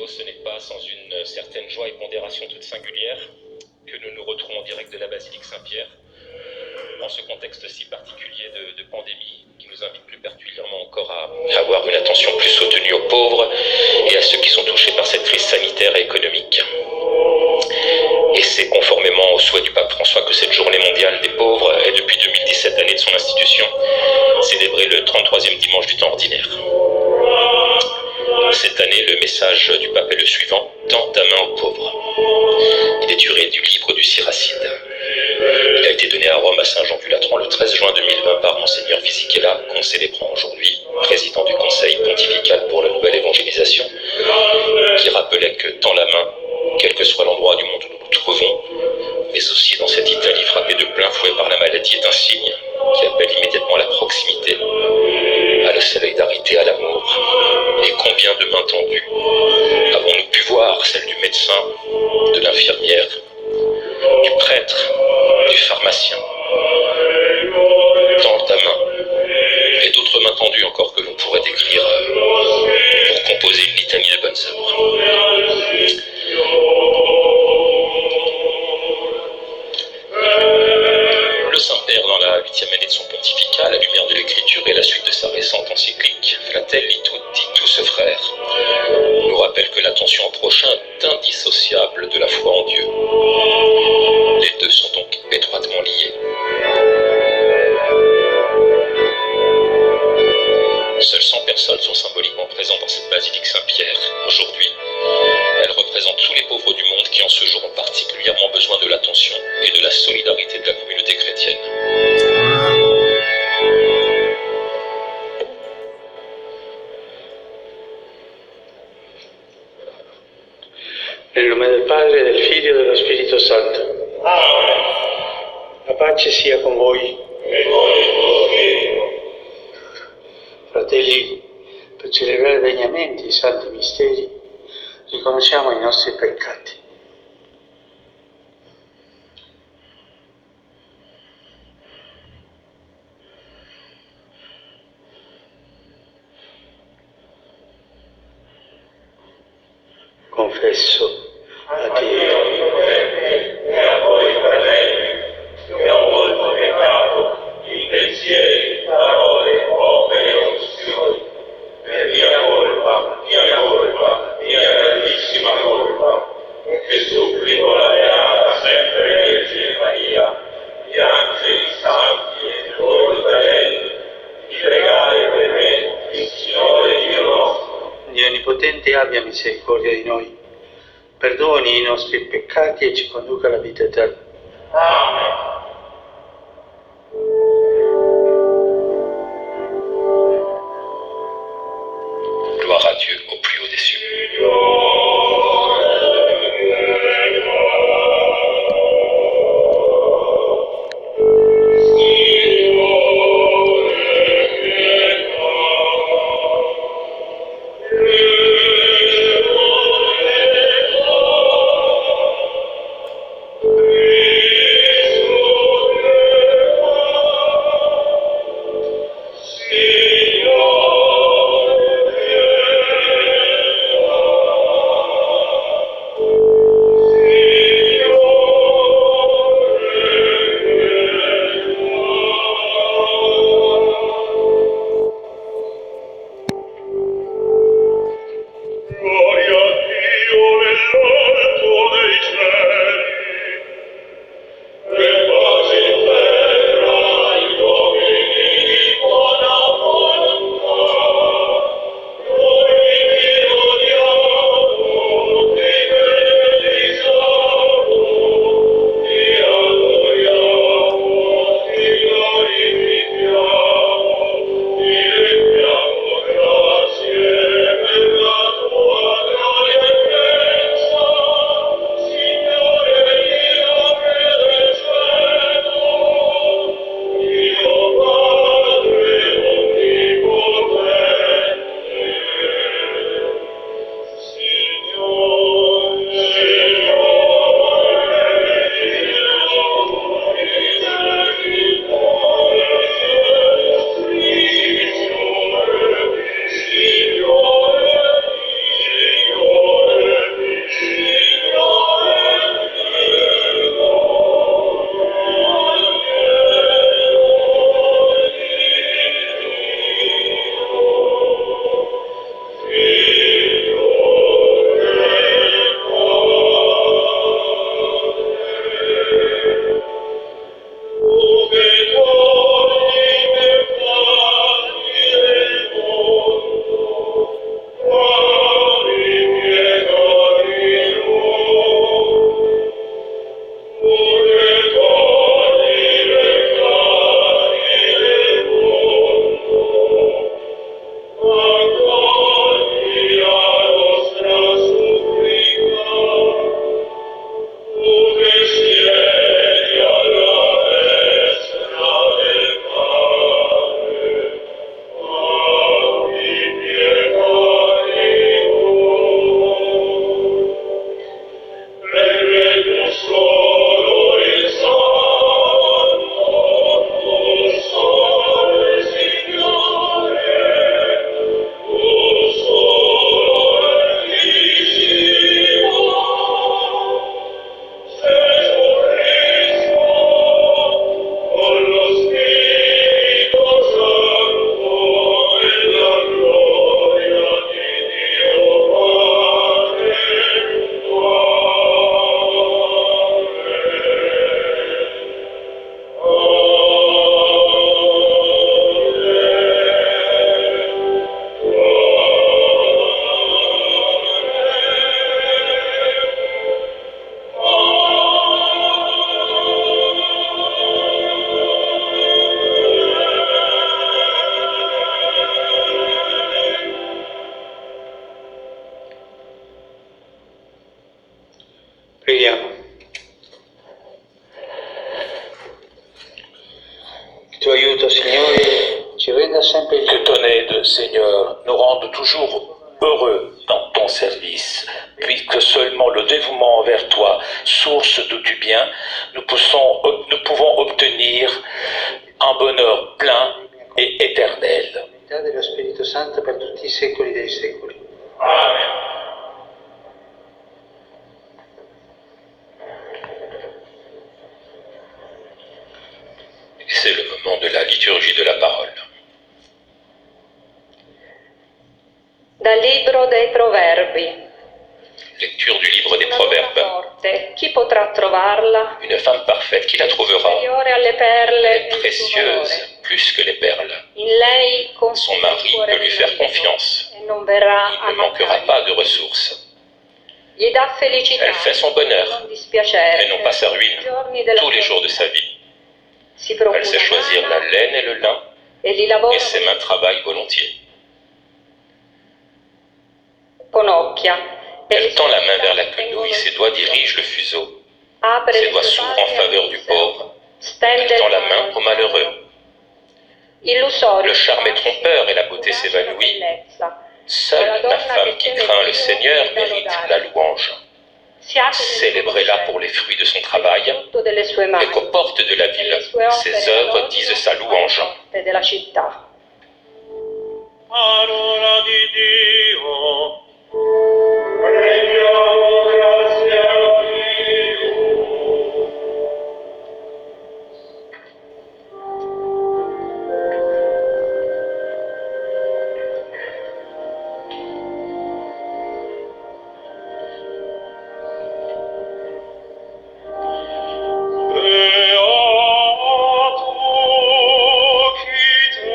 Thibaut, ce n'est pas sans une certaine joie et pondération toute singulière que nous nous retrouvons en direct de la basilique Saint-Pierre, en ce contexte si particulier de pandémie, qui nous invite plus particulièrement encore à avoir une attention plus soutenue aux pauvres et à ceux qui sont touchés par cette crise sanitaire et économique. Et c'est conformément au souhait du pape François que cette journée mondiale des pauvres est depuis 2017 année de son institution, célébrée le 33e dimanche du temps ordinaire. Cette année, le message du pape est le suivant: tends ta main aux pauvres. Il est tiré du livre du Siracide. Il a été donné à Rome à Saint Jean du Latran le 13 juin 2020 par Monseigneur Fisichella, qu'on célébrant aujourd'hui, président du Conseil pontifical pour la nouvelle évangélisation, qui rappelait que tends la main, quel que soit l'endroit du monde où nous nous trouvons, mais aussi dans cette Italie frappée de plein fouet par la maladie, est un signe qui appelle immédiatement à la proximité, à la solidarité, à l'amour. Et combien de mains tendues avons-nous pu voir, celle du médecin, de l'infirmière, du prêtre, du pharmacien. Tends ta main, et d'autres mains tendues encore que l'on pourrait décrire pour composer une litanie de bonnes œuvres. Le Saint-Père, dans la 8e année de son pontificat, à la lumière de l'Écriture et à la suite de sa récente encyclique Fratelli Tutti, tous frères, nous rappelle que l'attention au prochain est indissociable de la foi en Dieu. Les deux sont donc étroitement liés. Seules 100 personnes sont symboliquement présentes dans cette basilique Saint-Pierre. Aujourd'hui, elles représentent tous les pauvres du monde qui en ce jour ont particulièrement besoin de l'attention et de la solidarité de la communauté chrétienne. Nel nome del Padre, del Figlio e dello Spirito Santo. Amen. La pace sia con voi. E con il tuo spirito. Fratelli, per celebrare degnamente i santi misteri, riconosciamo i nostri peccati. Confesso a Dio E a voi, fratelli, che ho molto peccato in pensieri, parole, opere e omissioni, per mia colpa, mia grandissima colpa, che supplico la Beata sempre Vergine Maria, gli angeli santi e tutti i fratelli, di pregare per me, il Signore Dio nostro. Dio Onnipotente abbia misericordia di noi, perdoni i nostri peccati e ci conduca alla vita eterna. Amen. Gloire à Dieu au plus haut des cieux. Amen. sempre il Que ton aide, Seigneur, nous rende toujours heureux dans ton service, puisque seulement le dévouement envers toi, source de du bien, nous pouvons obtenir un bonheur plein et éternel. l'unità dello Spirito Santo per tutti i secoli dei secoli. Amen. C'est le moment de la liturgie de la parole. Dal libro dei Proverbi. Lecture du livre des Una donna Proverbes. forte, chi potrà trovarla? Une femme parfaite, qui la trouvera? Superiore alle perle Elle est del suo valore. précieuse, plus que les perles. In lei confia Son mari il cuore peut lui faire mio confiance. e non verrà Il a ne manquera mancare. pas de ressources. Gli dà felicità, Elle fait son bonheur, non dispiacere, et non pas sa ruine, i giorni della tous les sua jours de vita. sa vie. Si procura Elle sait choisir la lana laine et le lin, e li lavora et ses mains travaillent volontiers. con occhia. Elle tend la main vers la quenouille, ses doigts dirigent le fuseau. Apre Ses le doigts sue s'ouvrent en palme faveur du pauvre. stende Elle tend la il main au malheureux. Illusorio, Le charme est trompeur et la beauté fugace s'évanouit. la bellezza. Seule la femme qui craint le Seigneur mérite la louange. Si apre Célébrez-la pour les fruits de son travail, frutto delle sue mani, et qu'aux portes de la e le ville, sue opere ses œuvres d'adorno disent sa alle louange. porte della città. Parola di Dio. Rendiamo grazie a Dio.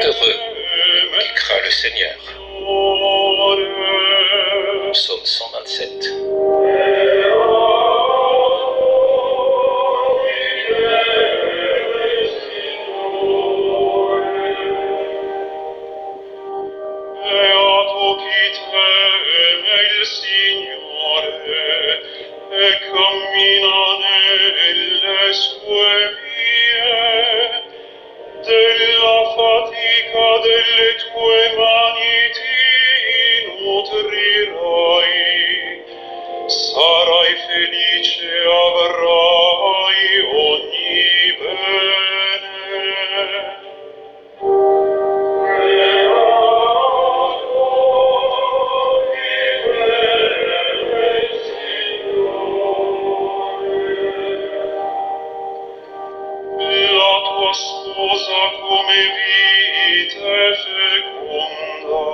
Heureux qui craint le Seigneur. Psaume 127. Beato chi teme il Signore e cammina nelle sue vie. Della fatica delle tue mani ti nutrirai. Sarai felice, avrai ogni bene. La tua sposa come vite feconda,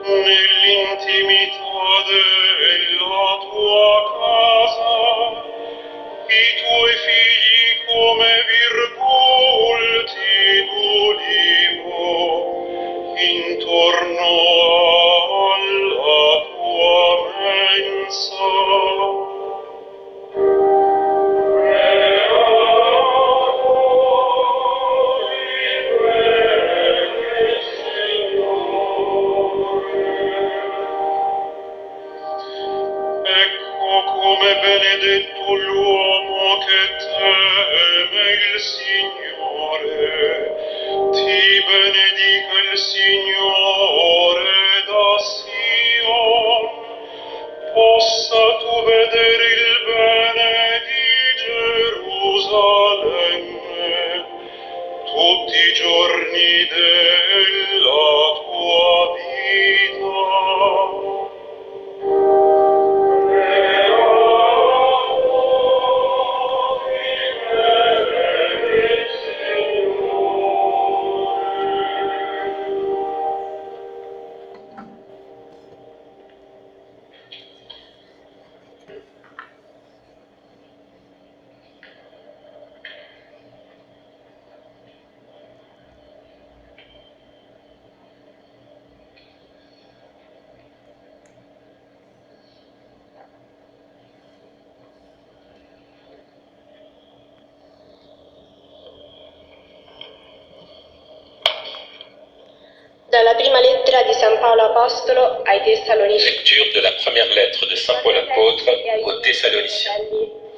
nell'intimità della tua casa, i tuoi figli come virgolti d'olivo, intorno alla tua mensa. Ecco come benedetto l'uomo che teme il Signore. Ti benedica il Signore da Sion. Possa tu vedere il bene di Gerusalemme tutti i giorni della tua vita. Dalla prima lettera di San Paolo Apostolo ai Tessalonicensi. Lecture de la première lettre de Saint Paul apôtre aux Thessaloniciens.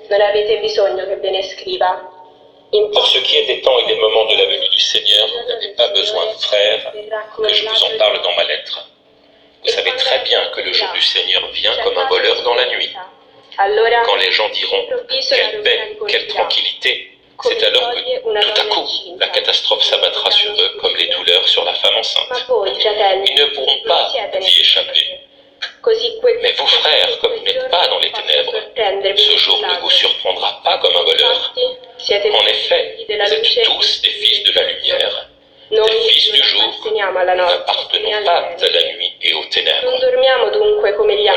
Non avete bisogno che ve ne scriva. Pour ce qui est des temps et des moments de la venue du Seigneur, vous n'avez pas besoin, frères, que je vous en parle dans ma lettre. Vous savez très bien que le jour du Seigneur vient comme un voleur dans la nuit. Quand les gens diront « quelle paix, quelle tranquillité », c'est alors que, tout à coup, la catastrophe s'abattra sur eux comme les douleurs sur la femme enceinte. Ils ne pourront pas y échapper. Mais vous, frères, comme vous n'êtes pas dans les ténèbres, ce jour ne vous surprendra pas comme un voleur. En effet, vous êtes tous des fils de la lumière, des fils du jour, n'appartenant pas à la nuit et aux ténèbres.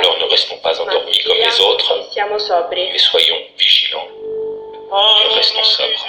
Alors ne restons pas endormis comme les autres, mais soyons vigilants et restons sobres.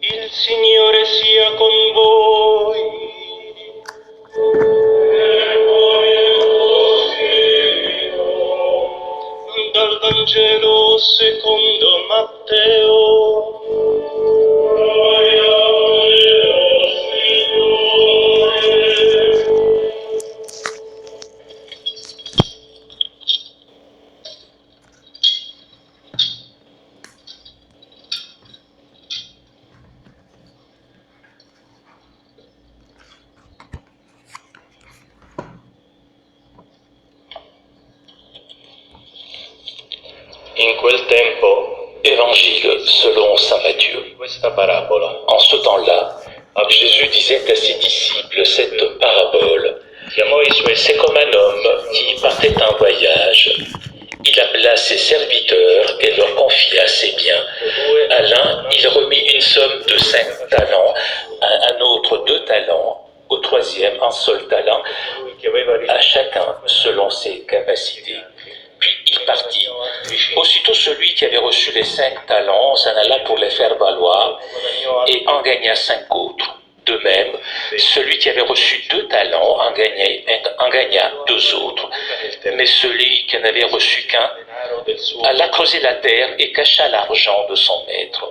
Il Signore sia con voi. E con il tuo spirito. Dal Vangelo secondo Matteo. Gloria a Dio, Signore. In quel tempo, Évangile selon saint Matthieu. questa parabola, En ce temps-là, Jésus disait à ses disciples cette parabole. chiamò i suoi C'est comme un homme qui partait en voyage. Il appela ses serviteurs et leur confia ses biens. À l'un, il remit une somme de 5 talents, à un autre 2 talents, au troisième un seul talent, che aveva à chacun selon ses capacités. Puis il partit. Aussitôt celui qui avait reçu les 5 talents s'en alla pour les faire valoir et en gagna 5 autres. De même, celui qui avait reçu 2 talents en gagna 2 autres. Mais celui qui n'avait reçu qu'un alla creuser la terre et cacha l'argent de son maître.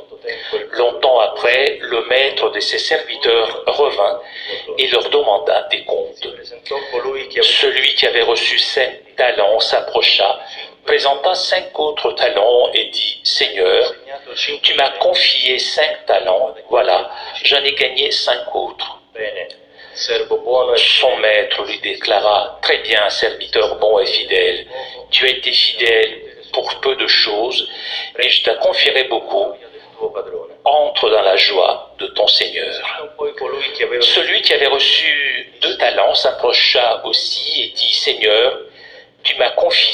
Longtemps après, le maître de ses serviteurs revint et leur demanda des comptes. Celui qui avait reçu 5 talents s'approcha, présenta 5 autres talents et dit « Seigneur, tu m'as confié 5 talents, voilà, j'en ai gagné 5 autres. » Son maître lui déclara « Très bien, serviteur bon et fidèle, tu as été fidèle pour peu de choses, et je t'en confierai beaucoup. Entre dans la joie de ton Seigneur. » Celui qui avait reçu 2 talents allant, s'approcha aussi et dit, Seigneur, tu m'as confié